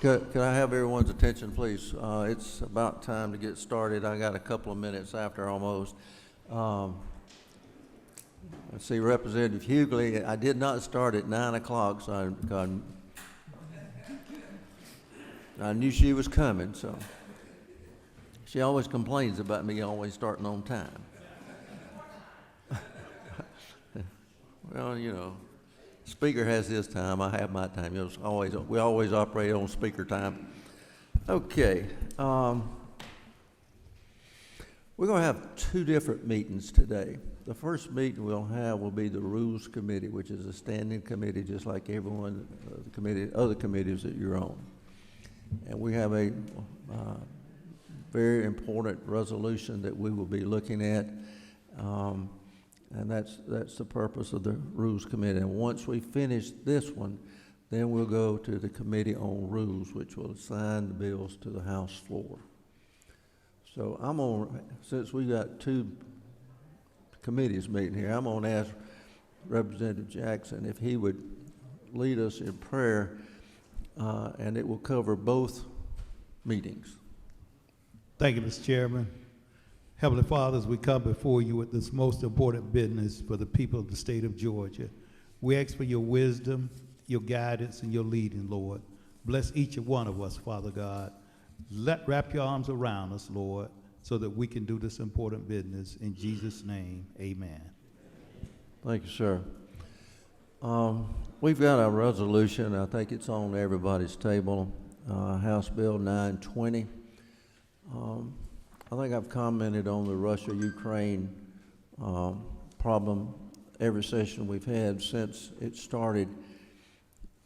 Could I have everyone's attention, please? It's about time to get started. I got a couple of minutes after almost. Let's see, Representative Hughley, I did not start at 9 o'clock, so I knew she was coming, so. She always complains about me always starting on time. Well, you know, Speaker has his time, I have my time. We always operate on Speaker time. Okay. We're going to have two different meetings today. The first meeting we'll have will be the Rules Committee, which is a standing committee just like everyone, other committees that you're on. And we have a very important resolution that we will be looking at. And that's the purpose of the Rules Committee. And once we finish this one, then we'll go to the Committee on Rules, which will assign the bills to the House floor. So since we got two committees meeting here, I'm going to ask Representative Jackson if he would lead us in prayer, and it will cover both meetings. Thank you, Mr. Chairman. Heavenly Father, as we come before you with this most important business for the people of the state of Georgia, we ask for your wisdom, your guidance, and your leading, Lord. Bless each and one of us, Father God. Wrap your arms around us, Lord, so that we can do this important business. In Jesus' name, amen. Thank you, sir. We've got a resolution. I think it's on everybody's table, House Bill 920. I think I've commented on the Russia-Ukraine problem every session we've had since it started.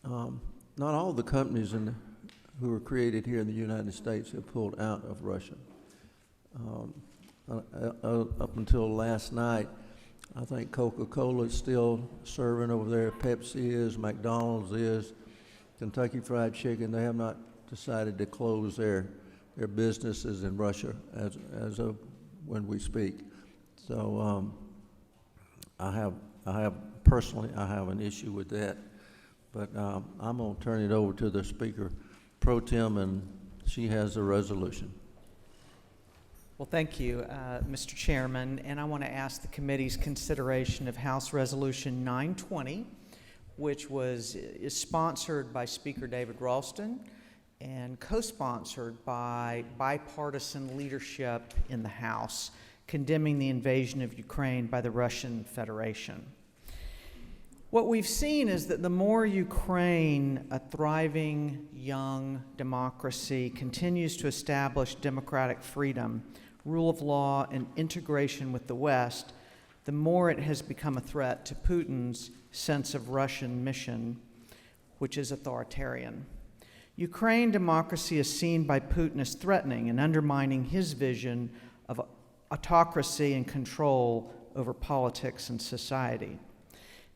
Not all the companies who were created here in the United States have pulled out of Russia. Up until last night, I think Coca-Cola is still serving over there, Pepsi is, McDonald's is, Kentucky Fried Chicken. They have not decided to close their businesses in Russia as of when we speak. So I have personally an issue with that, but I'm going to turn it over to the Speaker Pro Tem, and she has a resolution. Well, thank you, Mr. Chairman, and I want to ask the committee's consideration of House Resolution 920, which is sponsored by Speaker David Ralston and co-sponsored by bipartisan leadership in the House, condemning the invasion of Ukraine by the Russian Federation. What we've seen is that the more Ukraine, a thriving young democracy, continues to establish democratic freedom, rule of law, and integration with the West, the more it has become a threat to Putin's sense of Russian mission, which is authoritarian. Ukraine democracy is seen by Putin as threatening and undermining his vision of autocracy and control over politics and society.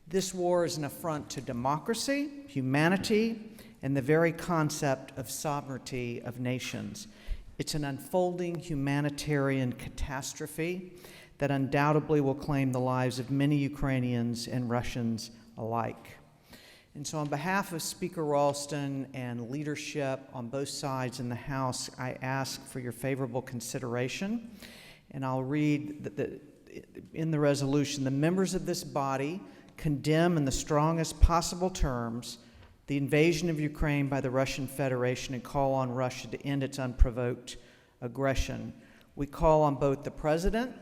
This war is an affront to democracy, humanity, and the very concept of sovereignty of nations. It's an unfolding humanitarian catastrophe that undoubtedly will claim the lives of many Ukrainians and Russians alike. And so on behalf of Speaker Ralston and leadership on both sides in the House, I ask for your favorable consideration. And I'll read that in the resolution, the members of this body condemn in the strongest possible terms the invasion of Ukraine by the Russian Federation and call on Russia to end its unprovoked aggression. We call on both the President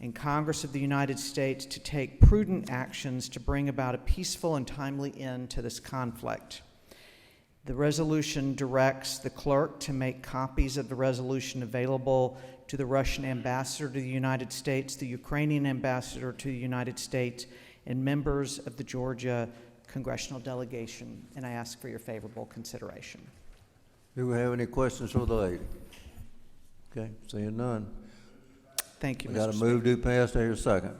and Congress of the United States to take prudent actions to bring about a peaceful and timely end to this conflict. The resolution directs the clerk to make copies of the resolution available to the Russian ambassador to the United States, the Ukrainian ambassador to the United States, and members of the Georgia congressional delegation, and I ask for your favorable consideration. Do we have any questions for the lady? Okay, seeing none. Thank you, Mr. We got a move to pass. There's a second.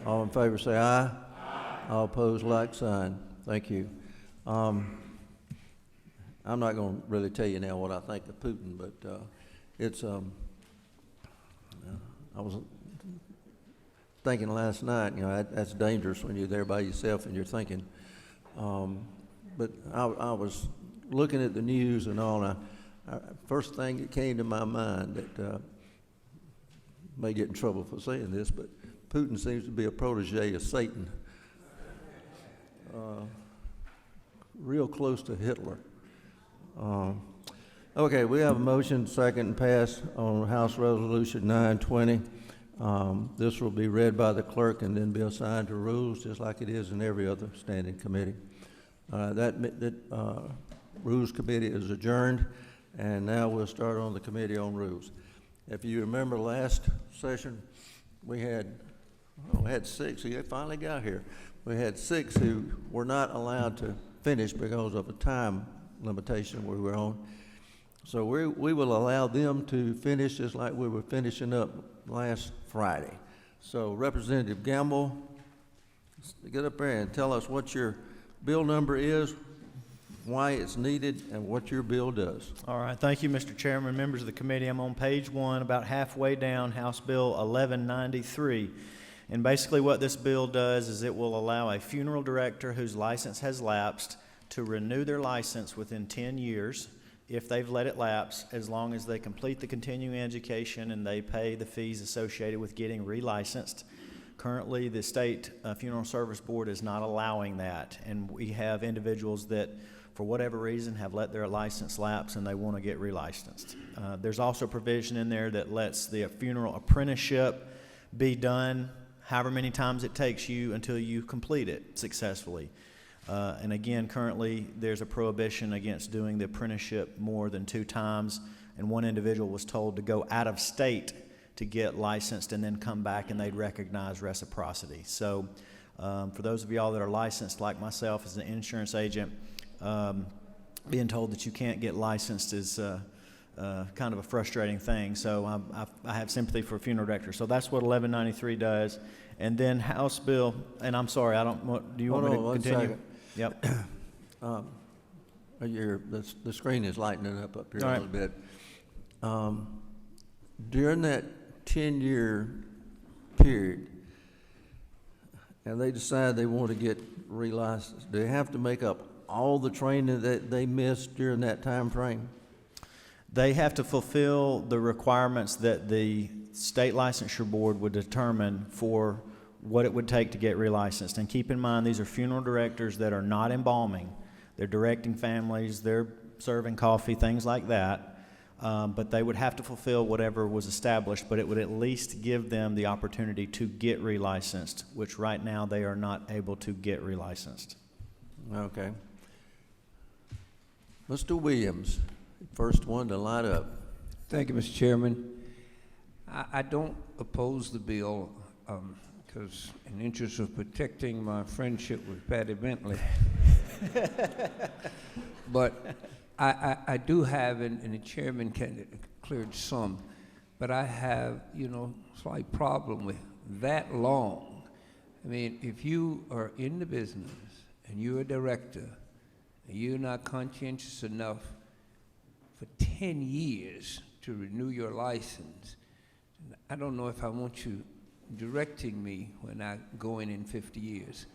All in favor say aye. Aye. All opposed, like sign. Thank you. I'm not going to really tell you now what I think of Putin, but I was thinking last night, that's dangerous when you're there by yourself and you're thinking. But I was looking at the news and all, first thing that came to my mind that may get in trouble for saying this, but Putin seems to be a protege of Satan. Real close to Hitler. Okay, we have a motion, second, and pass on House Resolution 920. This will be read by the clerk and then be assigned to rules, just like it is in every other standing committee. That Rules Committee is adjourned, and now we'll start on the Committee on Rules. If you remember last session, we had 6. He finally got here. We had 6 who were not allowed to finish because of a time limitation we were on. So we will allow them to finish just like we were finishing up last Friday. So Representative Gamble, get up there and tell us what your bill number is, why it's needed, and what your bill does. All right, thank you, Mr. Chairman, members of the committee. I'm on page 1, about halfway down, House Bill 1193. And basically what this bill does is it will allow a funeral director whose license has lapsed to renew their license within 10 years if they've let it lapse, as long as they complete the continuing education and they pay the fees associated with getting relicensed. Currently, the State Funeral Service Board is not allowing that, and we have individuals that, for whatever reason, have let their license lapse and they want to get relicensed. There's also provision in there that lets the funeral apprenticeship be done however many times it takes you until you complete it successfully. And again, currently, there's a prohibition against doing the apprenticeship more than 2 times, and one individual was told to go out of state to get licensed and then come back and they'd recognize reciprocity. So for those of y'all that are licensed like myself as an insurance agent, being told that you can't get licensed is kind of a frustrating thing. So I have sympathy for funeral directors. So that's what 1193 does. And then House Bill, and I'm sorry, do you want me to continue? Second. Yep. The screen is lightening up here All a right. little bit. During that 10-year period, and they decide they want to get relicensed, do they have to make up all the training that they missed during that time frame? They have to fulfill the requirements that the state licensure board would determine for what it would take to get relicensed. And keep in mind, these are funeral directors that are not embalming. They're directing families, they're serving coffee, things like that. But they would have to fulfill whatever was established, but it would at least give them the opportunity to get relicensed, which right now they are not able to get relicensed. Okay. Mr. Williams, first one to light up. Thank you, Mr. Chairman. I don't oppose the bill because in the interest of protecting my friendship with Patty Bentley. But I do have, and the chairman cleared some, but I have, slight problem with that long. I mean, if you are in the business and you're a director and you're not conscientious enough for 10 years to renew your license, I don't know if I want you directing me when I go in 50 years.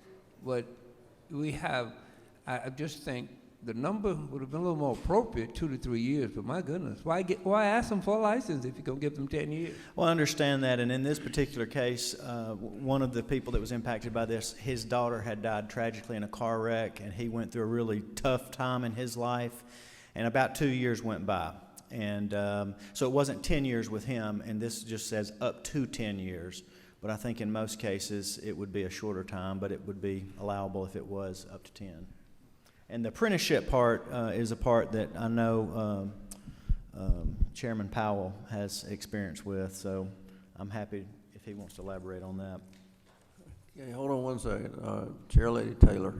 But I just think the number would have been a little more appropriate, 2 to 3 years, but my goodness, why ask them for a license if you're going to give them 10 years? Well, I understand that, and in this particular case, one of the people that was impacted by this, his daughter had died tragically in a car wreck, and he went through a really tough time in his life, and about 2 years went by. And so it wasn't 10 years with him, and this just says up to 10 years. But I think in most cases it would be a shorter time, but it would be allowable if it was up to 10. And the apprenticeship part is a part that I know Chairman Powell has experience with, so I'm happy if he wants to elaborate on that. Okay, hold on one second. Chair Lady Taylor.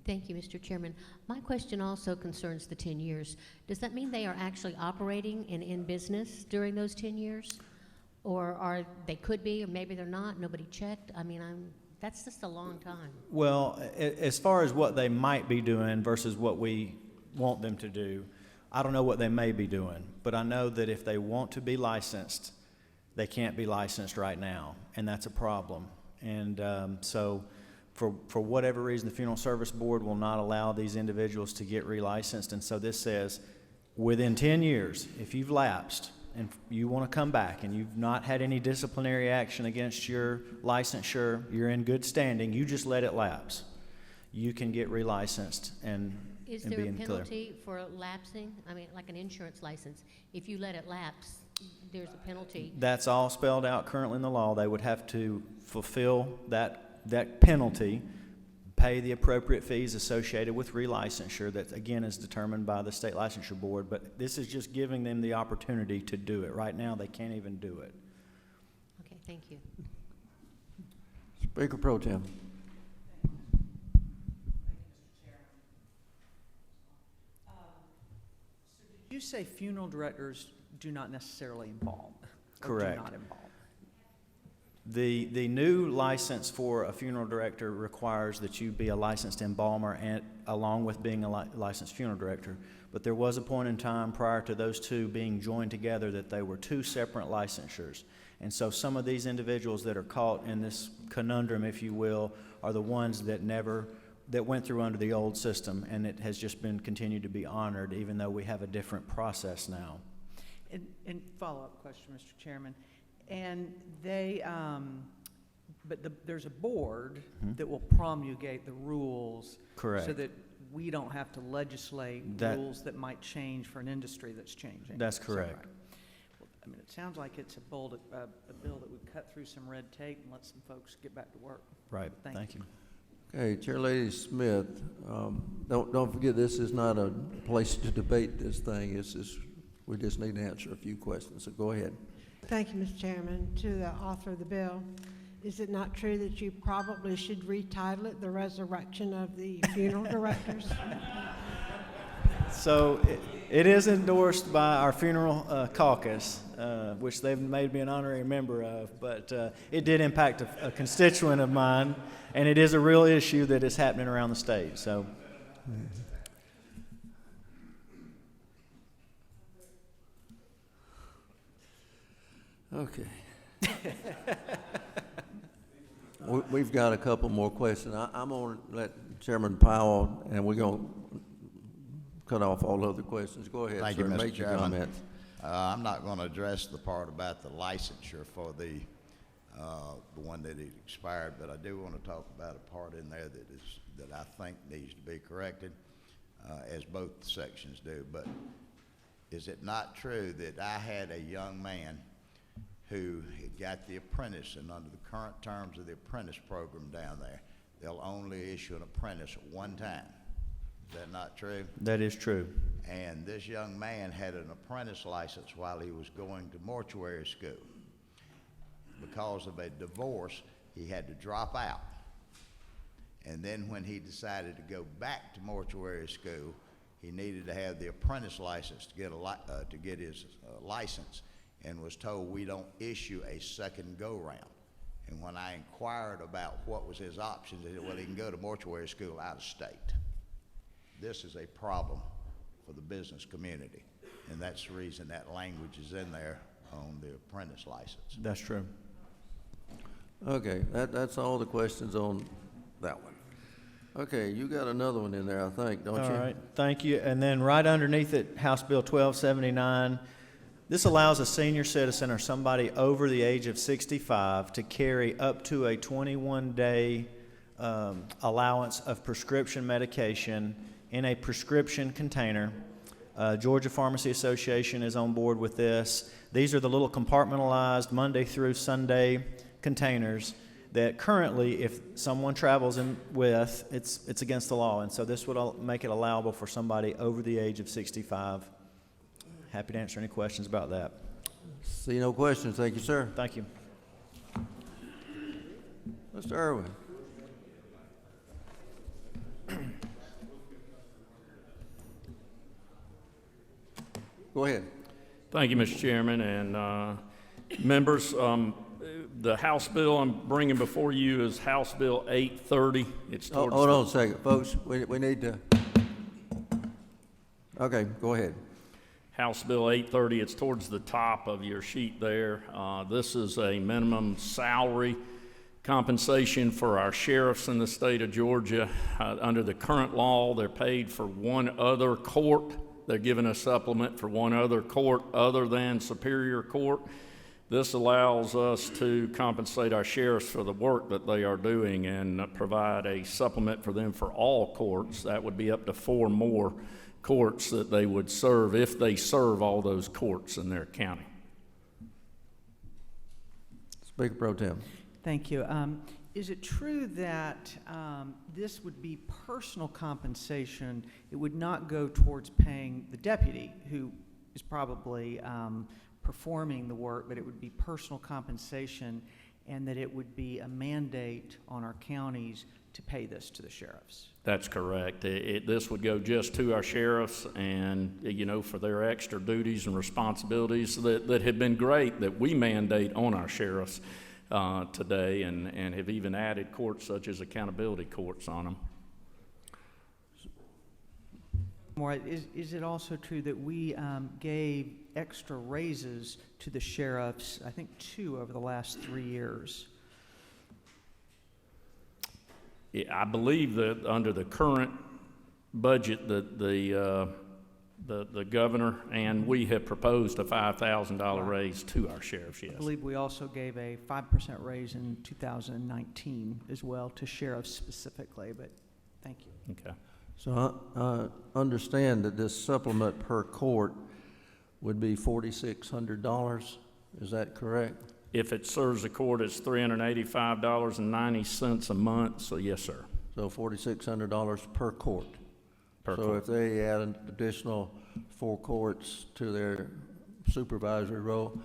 Thank you, Mr. Chairman. My question also concerns the 10 years. Does that mean they are actually operating and in business during those 10 years? Or they could be, or maybe they're not, nobody checked? I mean, that's just a long time. Well, as far as what they might be doing versus what we want them to do, I don't know what they may be doing, but I know that if they want to be licensed, they can't be licensed right now, and that's a problem. And so for whatever reason, the Funeral Service Board will not allow these individuals to get relicensed. And so this says, within 10 years, if you've lapsed and you want to come back and you've not had any disciplinary action against your licensure, you're in good standing, you just let it lapse, you can get relicensed and Is and there be a in clear. penalty for lapsing? I mean, like an insurance license, if you let it lapse, there's a penalty. That's all spelled out currently in the law. They would have to fulfill that penalty, pay the appropriate fees associated with relicensure that, again, is determined by the State Licensure Board. But this is just giving them the opportunity to do it. Right now, they can't even do it. Okay, thank you. Speaker Pro Tem. You say funeral directors do not necessarily embalm? Correct. Or do not embalm? The new license for a funeral director requires that you be a licensed embalmer and along with being a licensed funeral director. But there was a point in time prior to those two being joined together that they were two separate licensures. And so some of these individuals that are caught in this conundrum, if you will, are the ones that went through under the old system, and it has just been continued to be honored, even though we have a different process now. And follow-up question, Mr. Chairman. And they, there's a board that will promulgate the rules. Correct. So that we don't have to legislate rules that might change for an industry that's changing. That's Is that correct. right? Well, I mean, it sounds like it's a bill that would cut through some red tape and let some folks get back to work. Right. Thank Thank you. Okay, Chairlady Smith, don't forget, this is not a place to debate this thing. We just need to answer a few questions, so go ahead. Thank you, Mr. Chairman. To the author of the bill, is it not true that you probably should retitle it The Resurrection of the Funeral Directors? So it is endorsed by our funeral caucus, which they've made me an honorary member of, but it did impact a constituent of mine, and it is a real issue that is happening around the state. So. Okay. We've got a couple more questions. I'm going to let Chairman Powell, and we're going to cut off all other questions. Go ahead, Thank sir. you, Mr. Make your Chairman. comments. I'm not going to address the part about the licensure for the one that expired, but I do want to talk about a part in there that I think needs to be corrected, as both sections do. But is it not true that I had a young man who had got the apprentice, and under the current terms of the apprentice program down there, they'll only issue an apprentice at one time? Is that not true? That is true. And this young man had an apprentice license while he was going to mortuary school. Because of a divorce, he had to drop out. And then when he decided to go back to mortuary school, he needed to have the apprentice license to get his license, and was told we don't issue a second go-round. And when I inquired about what was his options, he said, well, he can go to mortuary school out of state. This is a problem for the business community, and that's the reason that language is in there on the apprentice license. That's true. Okay, that's all the questions on that one. Okay, you got another one in there, I think, don't you? All right, thank you. And then right underneath it, House Bill 1279, this allows a senior citizen or somebody over the age of 65 to carry up to a 21-day allowance of prescription medication in a prescription container. Georgia Pharmacy Association is on board with this. These are the little compartmentalized Monday through Sunday containers that currently, if someone travels in with, it's against the law. And so this would make it allowable for somebody over the age of 65. Happy to answer any questions about that. See no questions. Thank you, sir. Thank you. Mr. Irwin. Go ahead. Thank you, Mr. Chairman, and members. The House bill I'm bringing before you is House Bill 830. It's towards Hold on a second, folks. We need to. Okay, go ahead. House Bill 830. It's towards the top of your sheet there. This is a minimum salary compensation for our sheriffs in the state of Georgia. Under the current law, they're paid for one other court. They're given a supplement for one other court other than Superior Court. This allows us to compensate our sheriffs for the work that they are doing and provide a supplement for them for all courts. That would be up to 4 more courts that they would serve if they serve all those courts in their county. Speaker Pro Tem. Thank you. Is it true that this would be personal compensation? It would not go towards paying the deputy, who is probably performing the work, but it would be personal compensation, and that it would be a mandate on our counties to pay this to the sheriffs? That's correct. This would go just to our sheriffs and, you know, for their extra duties and responsibilities that have been great that we mandate on our sheriffs today, and have even added courts such as accountability courts on them. More, is it also true that we gave extra raises to the sheriffs, I think 2 over the last 3 years? Yeah, I believe that under the current budget that the governor and we have proposed a $5,000 raise to our sheriffs, yes. I believe we also gave a 5% raise in 2019 as well to sheriffs specifically, but thank you. Okay. So I understand that this supplement per court would be $4,600. Is that correct? If it serves the court, it's $385.90 a month, so yes, sir. So $4,600 per court. Per So court. if they add an additional 4 courts to their supervisory role,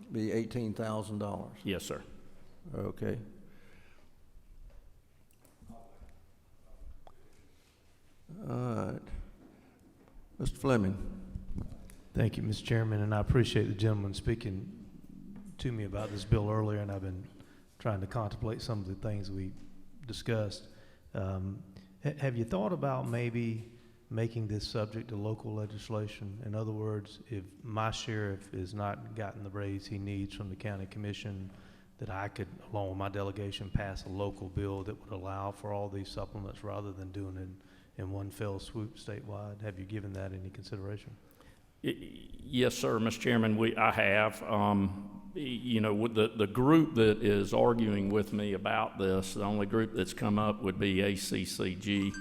it'd be $18,000. Yes, sir. Okay. All right. Mr. Fleming. Thank you, Mr. Chairman, and I appreciate the gentleman speaking to me about this bill earlier, and I've been trying to contemplate some of the things we discussed. Have you thought about maybe making this subject to local legislation? In other words, if my sheriff has not gotten the raise he needs from the county commission, that I could, along with my delegation, pass a local bill that would allow for all these supplements rather than doing it in one fell swoop statewide? Have you given that any consideration? Yes, sir, Mr. Chairman, I have. You know, with the group that is arguing with me about this, the only group that's come up would be ACCG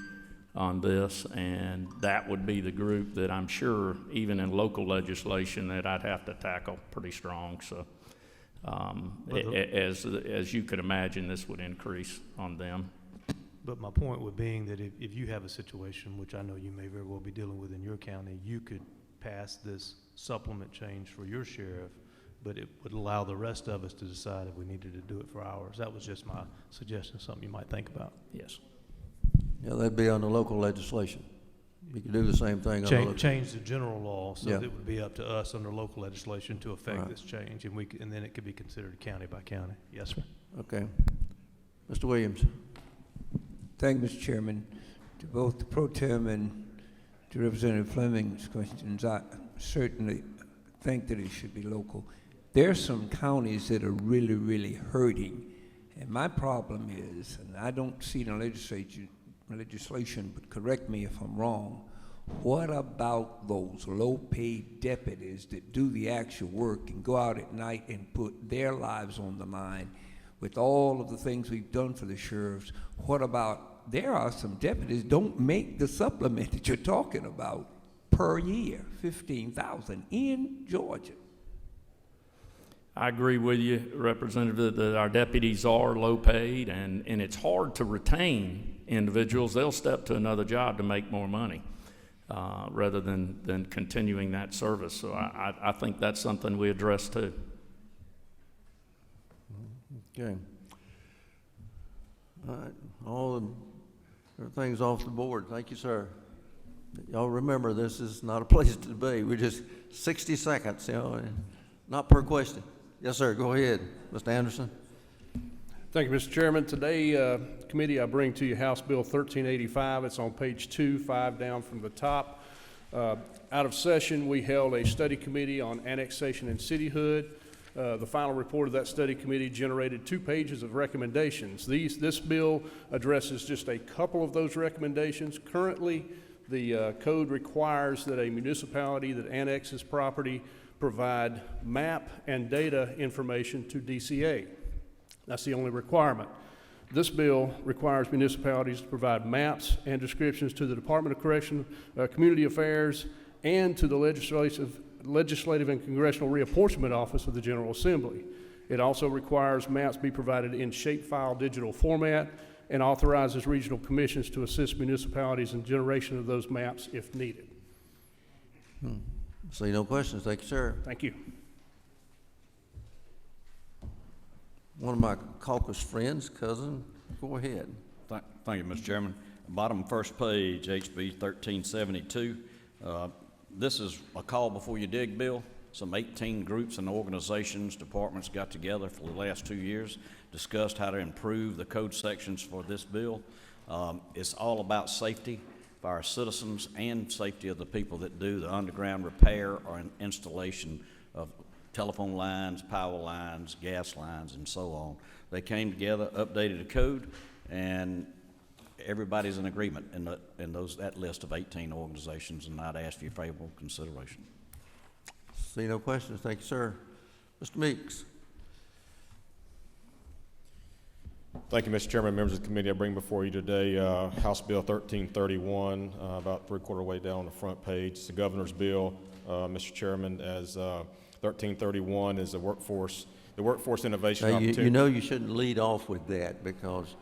on this, and that would be the group that I'm sure, even in local legislation, that I'd have to tackle pretty strong. So, as you could imagine, this would increase on them. But my point would being that if you have a situation, which I know you may very well be dealing with in your county, you could pass this supplement change for your sheriff, but it would allow the rest of us to decide if we needed to do it for ours. That was just my suggestion, something you might think about. Yes. Yeah, that'd be under local legislation. You could do the same thing. Change the general law so Yeah. that it would be up to us under local legislation to affect Right. this change, and then it could be considered county by county. Yes, sir. Okay. Mr. Williams. Thank you, Mr. Chairman. To both the pro tem and to Representative Fleming's questions, I certainly think that it should be local. There are some counties that are really, really hurting, and my problem is, and I don't see it in legislation, but correct me if I'm wrong, what about those low-paid deputies that do the actual work and go out at night and put their lives on the line with all of the things we've done for the sheriffs? What about, there are some deputies don't make the supplement that you're talking about per year, $15,000 in Georgia. I agree with you, Representative, that our deputies are low paid, and it's hard to retain individuals. They'll step to another job to make more money rather than continuing that service. So I think that's something we address too. Okay. All right. Everything's off the board. Thank you, sir. Y'all remember, this is not a place to be. We're just 60 seconds, not per question. Yes, sir. Go ahead, Mr. Anderson. Thank you, Mr. Chairman. Today, committee, I bring to you House Bill 1385. It's on page 2, 5 down from the top. Out of session, we held a study committee on annexation and cityhood. The final report of that study committee generated 2 pages of recommendations. This bill addresses just a couple of those recommendations. Currently, the code requires that a municipality that annexes property provide map and data information to DCA. That's the only requirement. This bill requires municipalities to provide maps and descriptions to the Department of Correction, Community Affairs, and to the Legislative and Congressional Reapportionment Office of the General Assembly. It also requires maps be provided in shapefile digital format and authorizes regional commissions to assist municipalities in generation of those maps if needed. See no questions. Thank you, sir. Thank you. One of my caucus friends, cousin, go ahead. Thank you, Mr. Chairman. Bottom first page, HB 1372. This is a call before you dig bill. Some 18 groups and organizations, departments got together for the last 2 years, discussed how to improve the code sections for this bill. It's all about safety for our citizens and safety of the people that do the underground repair or installation of telephone lines, power lines, gas lines, and so on. They came together, updated the code, and everybody's in agreement in that list of 18 organizations, and I'd ask for your favorable consideration. See no questions. Thank you, sir. Mr. Meeks. Thank you, Mr. Chairman, members of the committee. I bring before you today House Bill 1331, about 3/4 way down on the front page. It's the governor's bill, Mr. Chairman, as 1331 is the workforce innovation opportunity. You know you shouldn't lead off with that because,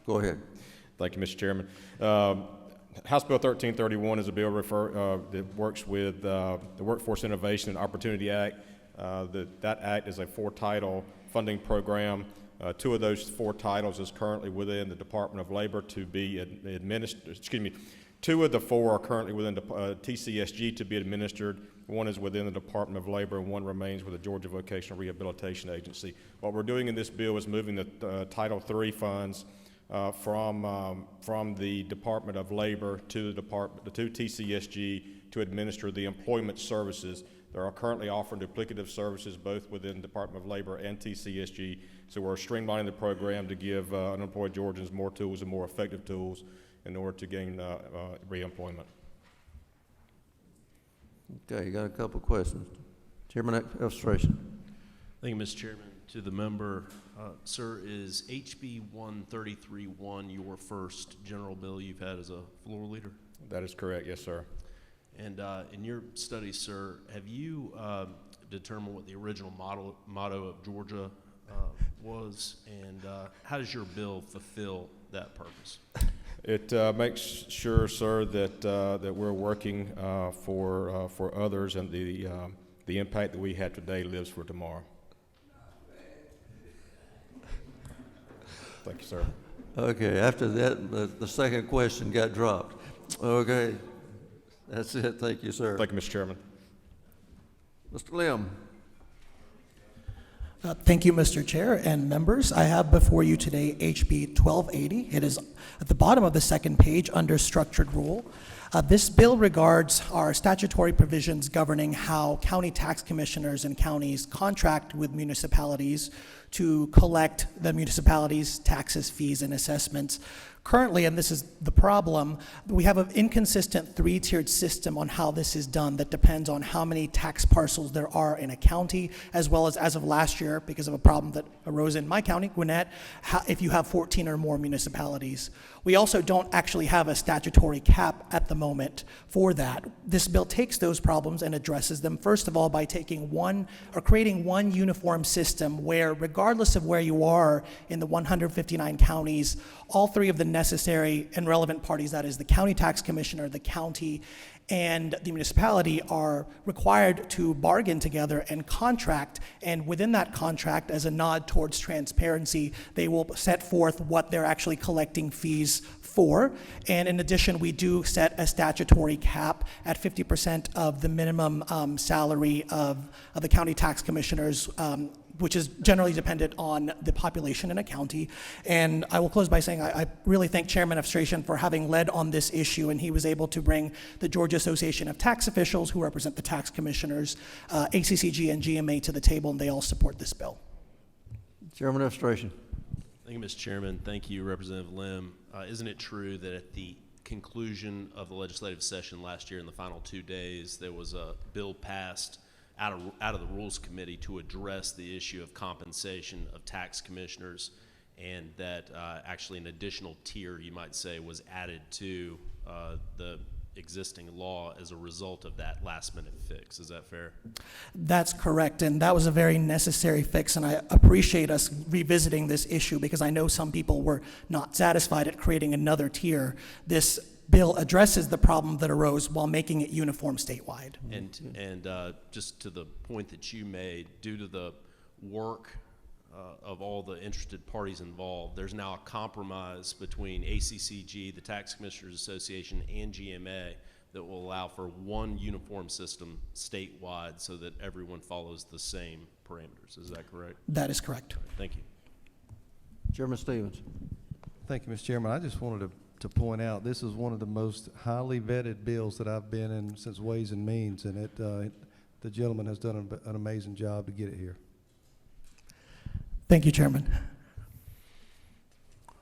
go ahead. Thank you, Mr. Chairman. House Bill 1331 is a bill that works with the Workforce Innovation and Opportunity Act. That act is a 4-title funding program. 2 of those 4 titles is currently within the Department of Labor to be administered. 2 of the 4 are currently within the TCSG to be administered. 1 is within the Department of Labor, and 1 remains with the Georgia Vocational Rehabilitation Agency. What we're doing in this bill is moving the Title III funds from the Department of Labor to TCSG to administer the employment services. They are currently offering duplicative services both within the Department of Labor and TCSG. So we're streamlining the program to give unemployed Georgians more tools and more effective tools in order to gain reemployment. Okay, you got a couple questions. Chairman Illustration. Thank you, Mr. Chairman. To the member, sir, is HB 1331 your first general bill you've had as a floor leader? That is correct, yes, sir. And in your study, sir, have you determined what the original motto of Georgia was, and how does your bill fulfill that purpose? It makes sure, sir, that we're working for others, and the impact that we have today lives for tomorrow. Thank you, sir. Okay, after that, the second question got dropped. Okay, that's it. Thank you, sir. Thank you, Mr. Chairman. Mr. Lim. Thank you, Mr. Chair and members. I have before you today HB 1280. It is at the bottom of the second page under structured rule. This bill regards our statutory provisions governing how county tax commissioners and counties contract with municipalities to collect the municipalities' taxes, fees, and assessments. Currently, and this is the problem, we have an inconsistent 3-tiered system on how this is done that depends on how many tax parcels there are in a county, as well as of last year, because of a problem that arose in my county, Gwinnett, if you have 14 or more municipalities. We also don't actually have a statutory cap at the moment for that. This bill takes those problems and addresses them, first of all, by creating one uniform system where, regardless of where you are in the 159 counties, all 3 of the necessary and relevant parties, that is the county tax commissioner, the county, and the municipality, are required to bargain together and contract, and within that contract, as a nod towards transparency, they will set forth what they're actually collecting fees for. And in addition, we do set a statutory cap at 50% of the minimum salary of the county tax commissioners which is generally dependent on the population in a county. And I will close by saying I really thank Chairman Efstration for having led on this issue, and he was able to bring the Georgia Association of Tax Officials, who represent the tax commissioners, ACCG and GMA to the table, and they all support this bill. Chairman Efstration. Thank you, Mr. Chairman. Thank you, Representative Lim. Isn't it true that at the conclusion of the legislative session last year, in the final 2 days, there was a bill passed out of the Rules Committee to address the issue of compensation of tax commissioners, and that actually an additional tier, you might say, was added to the existing law as a result of that last-minute fix. Is that fair? That's correct, and that was a very necessary fix, and I appreciate us revisiting this issue because I know some people were not satisfied at creating another tier. This bill addresses the problem that arose while making it uniform statewide. And just to the point that you made, due to the work of all the interested parties involved, there's now a compromise between ACCG, the Tax Commissioners Association, and GMA that will allow for one uniform system statewide so that everyone follows the same parameters. Is that correct? That is correct. Thank you. Chairman Stevens. Thank you, Mr. Chairman. I just wanted to point out this is one of the most highly vetted bills that I've been in since Ways and Means, and the gentleman has done an amazing job to get it here. Thank you, Chairman.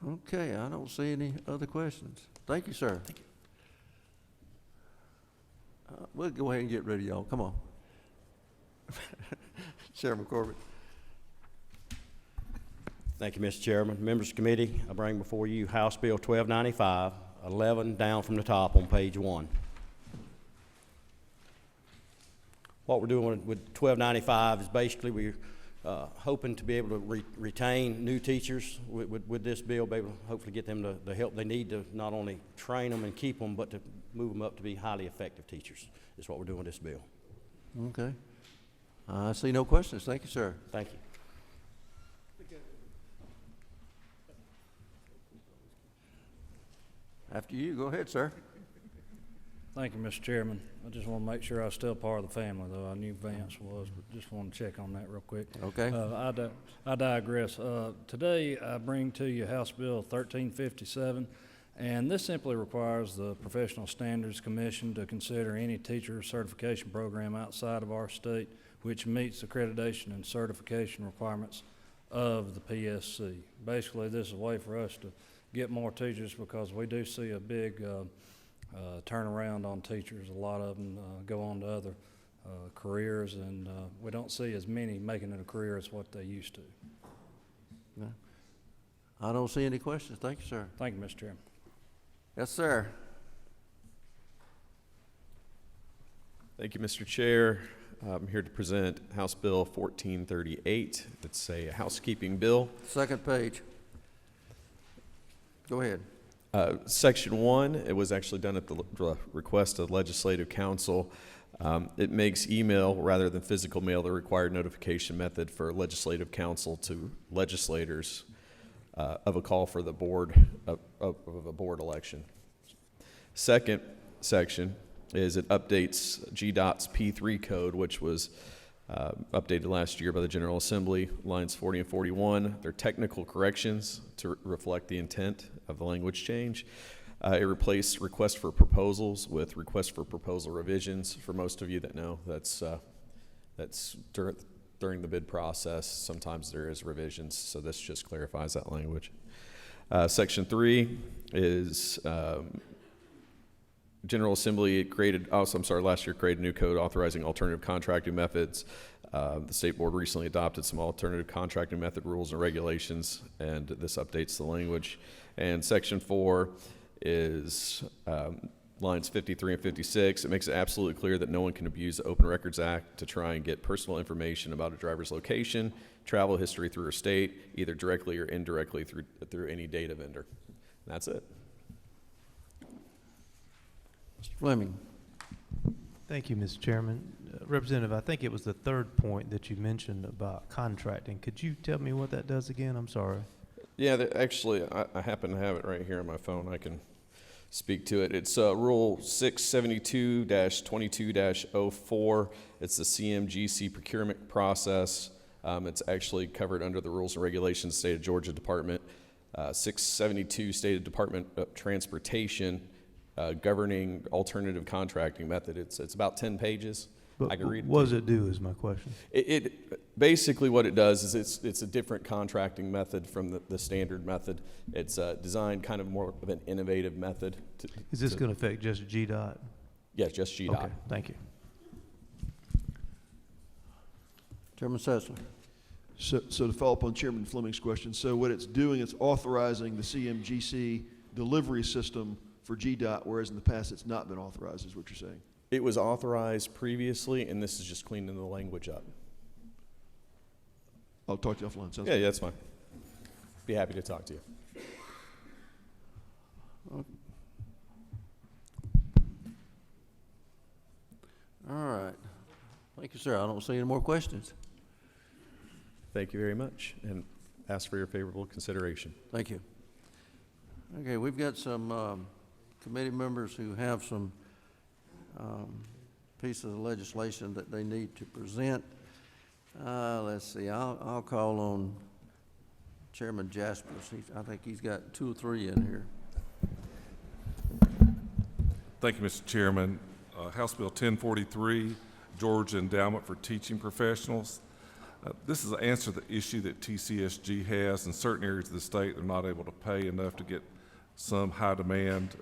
Okay, I don't see any other questions. Thank you, sir. Thank you. We'll go ahead and get ready, y'all. Come on. Chairman Corbett. Thank you, Mr. Chairman. Members of the committee, I bring before you House Bill 1295, 11 down from the top on page 1. What we're doing with 1295 is basically we're hoping to be able to retain new teachers with this bill, be able to hopefully get them the help they need to not only train them and keep them, but to move them up to be highly effective teachers. Is what we're doing with this bill. Okay. I see no questions. Thank you, sir. Thank you. After you, go ahead, sir. Thank you, Mr. Chairman. I just want to make sure I was still part of the family, though I knew Vance was, but just want to check on that real quick. Okay. I digress. Today, I bring to you House Bill 1357, and this simply requires the Professional Standards Commission to consider any teacher certification program outside of our state which meets the accreditation and certification requirements of the PSC. Basically, this is a way for us to get more teachers because we do see a big turnaround on teachers. A lot of them go on to other careers, and we don't see as many making it a career as what they used to. No. I don't see any questions. Thank you, sir. Thank you, Mr. Chairman. Yes, sir. Thank you, Mr. Chair. I'm here to present House Bill 1438. It's a housekeeping bill. Second page. Go ahead. Section 1, it was actually done at the request of Legislative Council. It makes email rather than physical mail the required notification method for Legislative Council to legislators of a call for the board of a board election. Second section is it updates GDOT's P3 code, which was updated last year by the General Assembly, lines 40 and 41. They're technical corrections to reflect the intent of the language change. It replaced request for proposals with request for proposal revisions. For most of you that know, that's during the bid process. Sometimes there is revisions, so this just clarifies that language. Section 3 is General Assembly last year created a new code authorizing alternative contracting methods. The State Board recently adopted some alternative contracting method rules and regulations, and this updates the language. And Section 4 is lines 53 and 56. It makes it absolutely clear that no one can abuse the Open Records Act to try and get personal information about a driver's location, travel history through a state, either directly or indirectly through any data vendor. And that's it. Mr. Fleming. Thank you, Mr. Chairman. Representative, I think it was the third point that you mentioned about contracting. Could you tell me what that does again? I'm sorry. Yeah, actually, I happen to have it right here on my phone. I can speak to it. It's Rule 672-22-04. It's the CMGC procurement process. It's actually covered under the Rules and Regulations, State of Georgia Department 672, State of Department of Transportation, governing alternative contracting method. It's about 10 pages. But I can read it. what does it do is my question. It basically what it does is it's a different contracting method from the standard method. It's designed kind of more of an innovative method. Is this going to affect just GDOT? Yeah, just GDOT. Okay, thank you. Chairman Sessler. So to follow up on Chairman Fleming's question, so what it's doing, it's authorizing the CMGC delivery system for GDOT, whereas in the past it's not been authorized, is what you're saying? It was authorized previously, and this is just cleaning the language up. I'll talk to you offline. Sounds Yeah, good. that's fine. Be happy to talk to you. All right. Thank you, sir. I don't see any more questions. Thank you very much, and ask for your favorable consideration. Thank you. Okay, we've got some committee members who have some pieces of legislation that they need to present. Let's see, I'll call on Chairman Jaspers. I think he's got 2 or 3 in here. Thank you, Mr. Chairman. House Bill 1043, Georgia Endowment for Teaching Professionals. This is an answer to the issue that TCSG has. In certain areas of the state, they're not able to pay enough to get some high-demand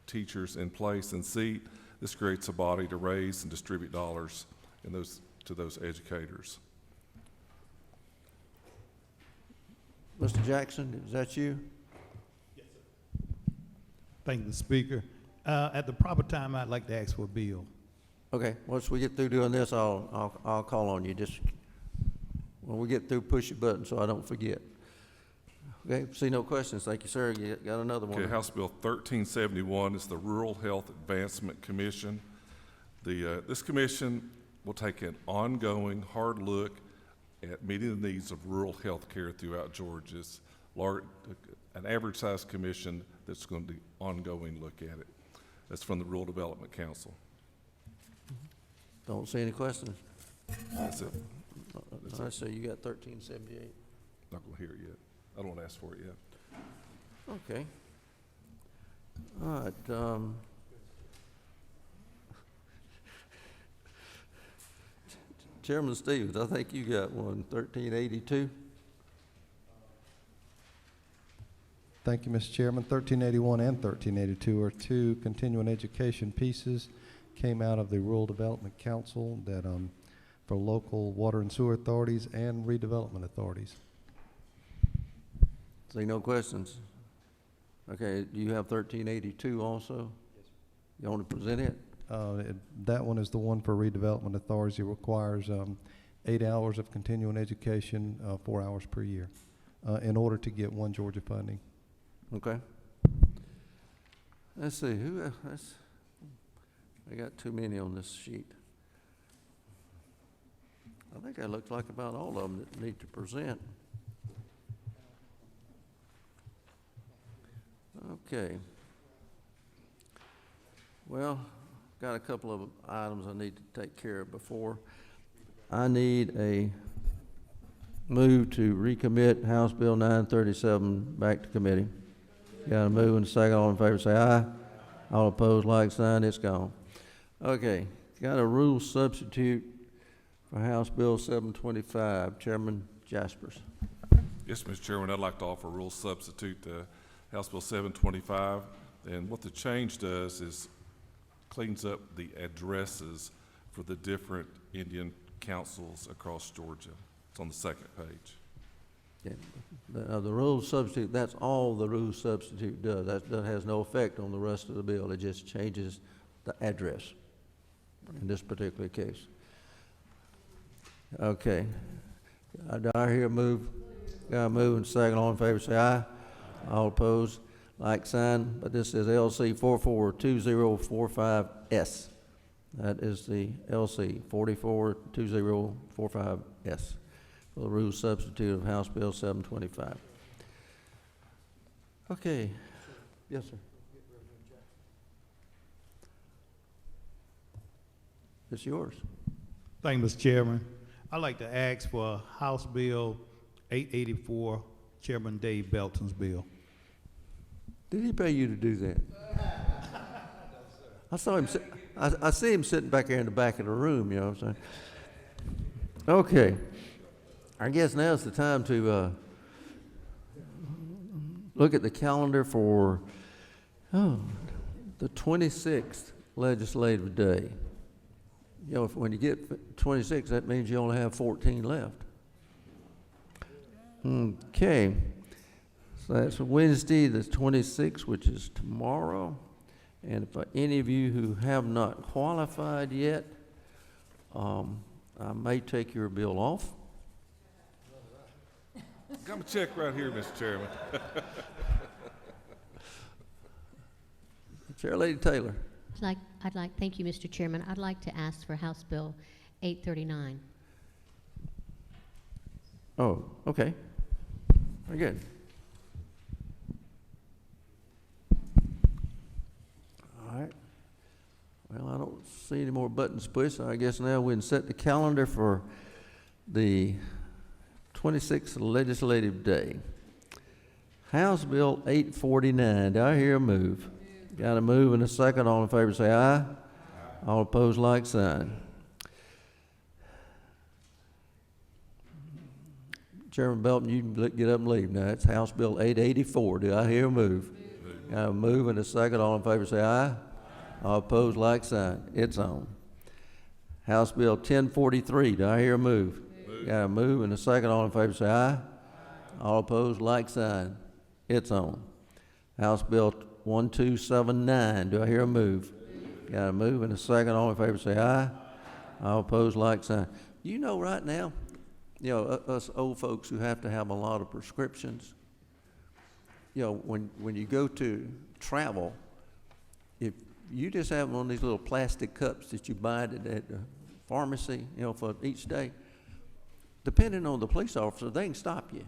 teachers in place and seat. This creates a body to raise and distribute dollars to those educators. Mr. Jackson, is that you? Yes, sir. Thank you, Speaker. At the proper time, I'd like to ask for a bill. Okay, once we get through doing this, I'll call on you. Just when we get through, push your button so I don't forget. Okay, see no questions. Thank you, sir. You got another one. Okay, House Bill 1371 is the Rural Health Advancement Commission. This commission will take an ongoing hard look at meeting the needs of rural health care throughout Georgia. It's an average-sized commission that's going to do ongoing look at it. That's from the Rural Development Council. Don't see any questions. That's it. All right, so you got 1378. Not going to hear it yet. I don't want to ask for it yet. Okay. All right. Chairman Stevens, I think you got one, 1382. Thank you, Mr. Chairman. 1381 and 1382 are 2 continuing education pieces, came out of the Rural Development Council that for local water and sewer authorities and redevelopment authorities. See no questions. Okay, do you have 1382 also? Yes. You want to present it? That one is the one for redevelopment authorities. It requires 8 hours of continuing education, 4 hours per year, in order to get One Georgia funding. Okay. Let's see, I got too many on this sheet. I think that looks like about all of them that need to present. Okay. Well, got a couple of items I need to take care of before. I need a move to recommit House Bill 937 back to committee. Got a move and a second. All in favor say aye. All opposed, like sign. It's gone. Okay. Got a rule substitute for House Bill 725. Chairman Jaspers. Yes, Mr. Chairman, I'd like to offer a rule substitute to House Bill 725. And what the change does is cleans up the addresses for the different Indian councils across Georgia. It's on the 2nd page. Okay. The rule substitute, that's all the rule substitute does. That has no effect on the rest of the bill. It just changes the address in this particular case. Okay. Do I hear a move? Got a move and second. All in favor say aye. All opposed, like sign. But this is LC 442045S. That is the LC 442045S. For the rule substitute of House Bill 725. Okay. Yes, sir. It's yours. Thank you, Mr. Chairman. I'd like to ask for House Bill 884, Chairman Dave Belton's bill. Did he pay you to do that? I saw him. I see him sitting back there in the back of the room. You know what I'm saying? Okay. I guess now's the time to look at the calendar for the 26th legislative day. You know, when you get 26, that means you only have 14 left. Okay. So that's Wednesday, the 26th, which is tomorrow. And for any of you who have not qualified yet, I may take your bill off. Got my check right here, Mr. Chairman. Chair Lady Taylor. Thank you, Mr. Chairman. I'd like to ask for House Bill 839. Oh, okay. Very good. All right. Well, I don't see any more buttons pushed, so I guess now we can set the calendar for the 26th legislative day. House Bill 849. Do I hear a move? Got a move and a second. All in favor say aye. All opposed, like sign. Chairman Belton, you can get up and leave now. It's House Bill 884. Do I hear a move? Got a move and a second. All in favor say aye. All opposed, like sign. It's on. House Bill 1043. Do I hear a move? Got a move and a second. All in favor say aye. All opposed, like sign. It's on. House Bill 1279. Do I hear a move? Got a move and a second. All in favor say aye. All opposed, like sign. You know, right now, you know, us old folks who have to have a lot of prescriptions, you know, when you go to travel, if you just have one of these little plastic cups that you buy at the pharmacy, you know, for each day, depending on the police officer, they can stop you.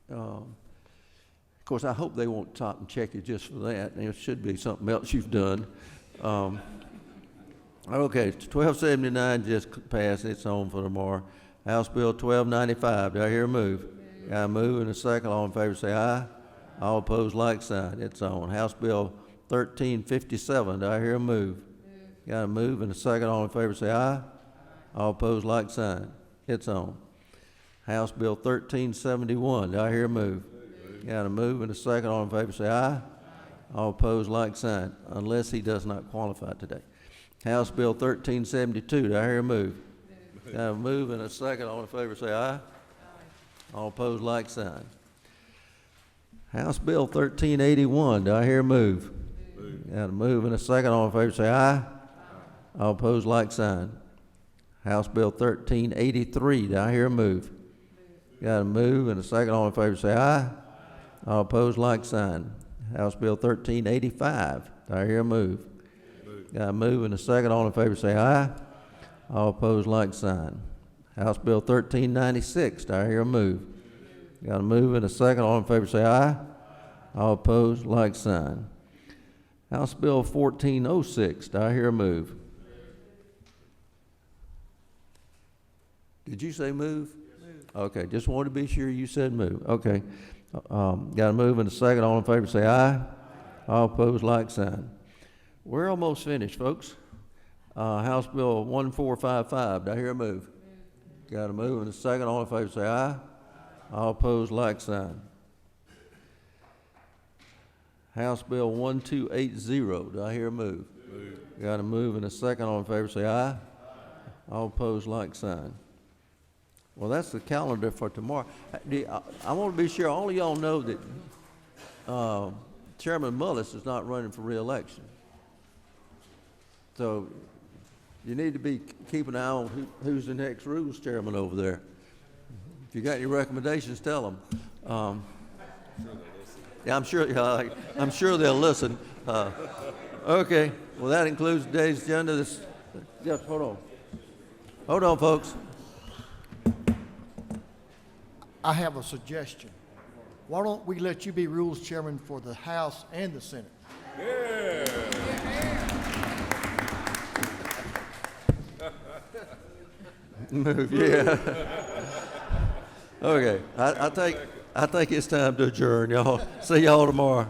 Of course, I hope they won't stop and check you just for that. There should be something else you've done. Okay, 1279 just passed. It's on for tomorrow. House Bill 1295. Do I hear a move? Got a move and a second. All in favor say aye. All opposed, like sign. It's on. House Bill 1357. Do I hear a move? Got a move and a second. All in favor say aye. All opposed, like sign. It's on. House Bill 1371. Do I hear a move? Got a move and a second. All in favor say aye. All opposed, like sign, unless he does not qualify today. House Bill 1372. Do I hear a move? Got a move and a second. All in favor say aye. All opposed, like sign. House Bill 1381. Do I hear a move? Got a move and a second. All in favor say aye. All opposed, like sign. House Bill 1383. Do I hear a move? Got a move and a second. All in favor say aye. All opposed, like sign. House Bill 1385. Do I hear a move? Got a move and a second. All in favor say aye. All opposed, like sign. House Bill 1396. Do I hear a move? Got a move and a second. All in favor say aye. All opposed, like sign. House Bill 1406. Do I hear a move? Did you say move? Okay, just wanted to be sure you said move. Okay. Got a move and a second. All in favor say aye. All opposed, like sign. We're almost finished, folks. House Bill 1455. Do I hear a move? Got a move and a second. All in favor say aye. All opposed, like sign. House Bill 1280. Do I hear a move? Got a move and a second. All in favor say aye. All opposed, like sign. Well, that's the calendar for tomorrow. I want to be sure all of y'all know that Chairman Mullis is not running for re-election. So you need to be keeping an eye on who's the next rules chairman over there. If you got any recommendations, tell them. Yeah, I'm sure they'll listen. Okay, well, that includes today's agenda. Just hold on, folks. I have a suggestion. Why don't we let you be rules chairman for the House and the Senate? Move, yeah. Okay, I think it's time to adjourn, y'all. See y'all tomorrow.